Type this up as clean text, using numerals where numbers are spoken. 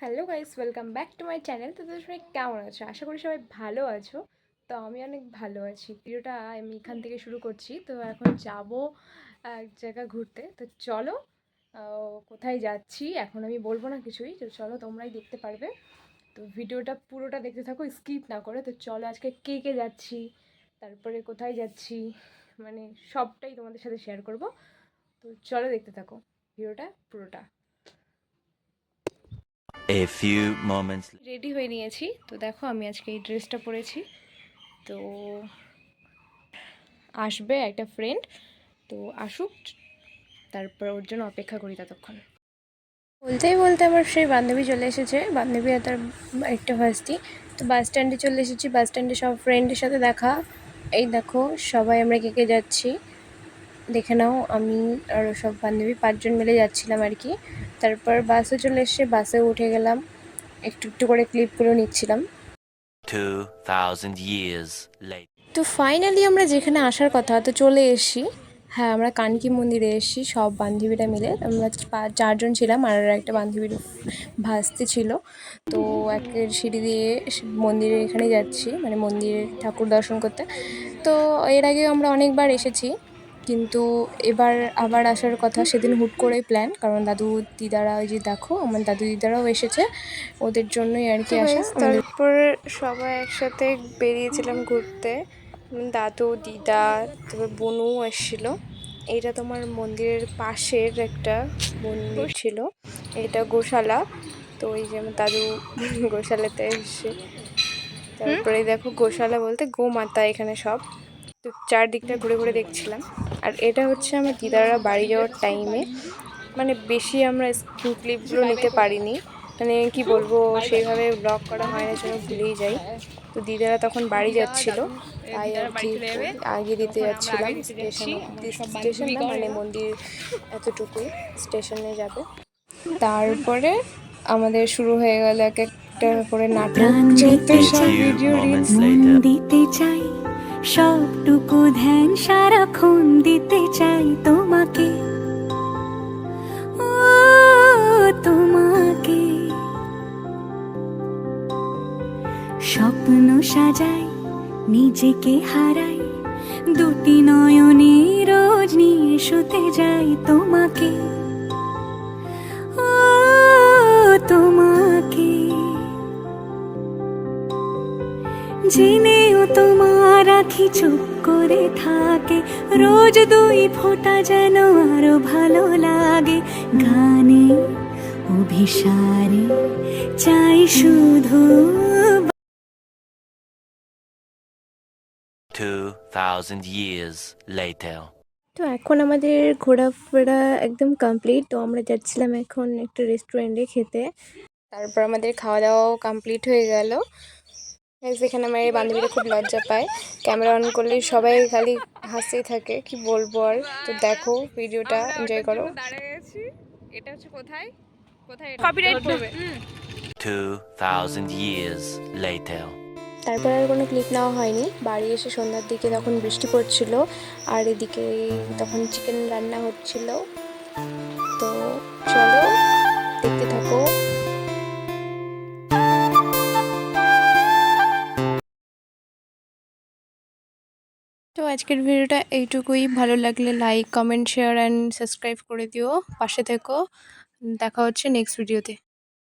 Hello guys, welcome back to my channel. তো তোমরা সবাই কেমন আছো? আশা করি সবাই ভালো আছো। তো আমি অনেক ভালো আছি। ভিডিওটা আমি এখান থেকে শুরু করছি। তো এখন যাব এক জায়গা ঘুরতে। তো চলো, কোথায় যাচ্ছি এখন আমি বলবো না কিছুই। তো চলো, তোমরাই দেখতে পারবে। তো ভিডিওটা পুরোটা দেখতে থাকো, স্কিপ না করে। তো চলো, আজকে কে কে যাচ্ছি, তারপরে কোথায় যাচ্ছি, মানে সবটাই তোমাদের সাথে শেয়ার করব। তো চলো, দেখতে থাকো ভিডিওটা পুরোটা। A few moments. রেডি হয়ে নিয়েছি। তো দেখো, আমি আজকে এই ড্রেসটা পরেছি। তো আসবে একটা ফ্রেন্ড, তো আসুক, তারপর ওর জন্য অপেক্ষা করি ততক্ষণ। বলতেই বলতে আমার সেই বান্ধবী চলে এসেছে, বান্ধবী আর তার একটা ভাস্তি। তো বাস স্ট্যান্ডে চলে এসেছি, বাস স্ট্যান্ডে সব ফ্রেন্ডের সাথে দেখা। এই দেখো, সবাই আমরা কে কে যাচ্ছি দেখে নাও। আমি আর সব বান্ধবী 5 জন মিলে যাচ্ছিলাম আর কি। তারপর বাসে চলে এসে বাসে উঠে গেলাম, একটু একটু করে ক্লিপগুলো নিচ্ছিলাম। 2000 years later. তো ফাইনালি আমরা যেখানে আসার কথা, তো চলে এসেছি। হ্যাঁ, আমরা কানকি মন্দিরে এসেছি সব বান্ধবীরা মিলে। আমরা 4 জন ছিলাম, আর একটা বান্ধবীর ভাস্তি ছিল। তো একের সিঁড়ি দিয়ে মন্দিরে এখানে যাচ্ছি, মানে মন্দিরে ঠাকুর দর্শন করতে। তো এর আগেও আমরা অনেকবার এসেছি, কিন্তু এবার আবার আসার কথা। সেদিন হুট করেই প্ল্যান, কারণ দাদু দিদারা, ওই যে দেখো আমার দাদু দিদারাও এসেছে, ওদের জন্যই আর কি আসা। তারপর সবাই একসাথে বেরিয়েছিলাম ঘুরতে। দাদু দিদা, তারপর বনু এসেছিল। এটা তোমার মন্দিরের পাশের একটা মন্দির ছিল, এটা গোশালা। তো ওই যে আমার দাদু গোশালাতে এসেছে। তারপরে দেখো, গোশালা বলতে গোমাতা এখানে সব। তো চারদিকটা ঘুরে ঘুরে দেখছিলাম। আর এটা হচ্ছে আমার দিদারা বাড়ি যাওয়ার টাইমে, মানে বেশি আমরা ক্লিপগুলো নিতে পারিনি, মানে কি বলবো, সেইভাবে ব্লগ করা হয় না, জন্য ভুলেই যাই। তো দিদারা তখন বাড়ি যাচ্ছিল, তাই আর কি আগে দিতে যাচ্ছিলাম স্টেশন অব্দি। স্টেশন না, মানে মন্দির এতটুকুই, স্টেশনে যাবে। তারপরে আমাদের শুরু হয়ে গেল এক একটা করে নাটক, যত A সব few ভিডিও রিলস। moments মন later. দিতে চাই, সবটুকু ধ্যান সারাক্ষণ দিতে চাই তোমাকে, ও তোমাকে। স্বপ্ন সাজাই, নিজেকে হারাই, দুটি নয়নে রোজ নিয়ে শুতে যাই তোমাকে, ও তোমাকে। জেনেও তোমার আখি চুপ করে থাকে, রোজ দুই ফোঁটা যেন আরো ভালো লাগে। গানে অভিসারে চাই শুধু 2000 years later. তো এখন আমাদের ঘোরাফেরা একদম কমপ্লিট। তো আমরা যাচ্ছিলাম এখন একটা রেস্টুরেন্টে খেতে। তারপর আমাদের খাওয়া দাওয়াও কমপ্লিট হয়ে গেল। এখানে আমার এই বান্ধবীরা খুব লজ্জা পায়, ক্যামেরা অন করলে সবাই খালি হাসতেই থাকে, কি বলবো আর। তো দেখো, ভিডিওটা এনজয় করো। এটা হচ্ছে কোথায় কোথায় কপিরাইট পড়বে। 2000 years later. তারপর আর কোনো ক্লিপ নেওয়া হয়নি। বাড়ি এসে সন্ধ্যার দিকে তখন বৃষ্টি পড়ছিল, আর এদিকে তখন চিকেন রান্না হচ্ছিল। তো চলো, দেখতে থাকো। তো আজকের ভিডিওটা এইটুকুই। ভালো লাগলে like, comment, share and subscribe করে দিও, পাশে থেকো। দেখা হচ্ছে নেক্সট ভিডিওতে।